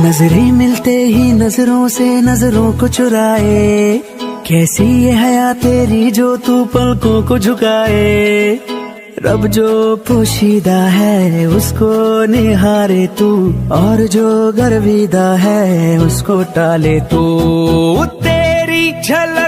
नजरें मिलते ही नजरों से नजरों को चुराए, कैसी ये हया तेरी जो तू पलकों को झुकाए। रब जो पोशीदा है उसको निहारे तू, और जो गर्विदा है उसको टाले तू। तेरी झलक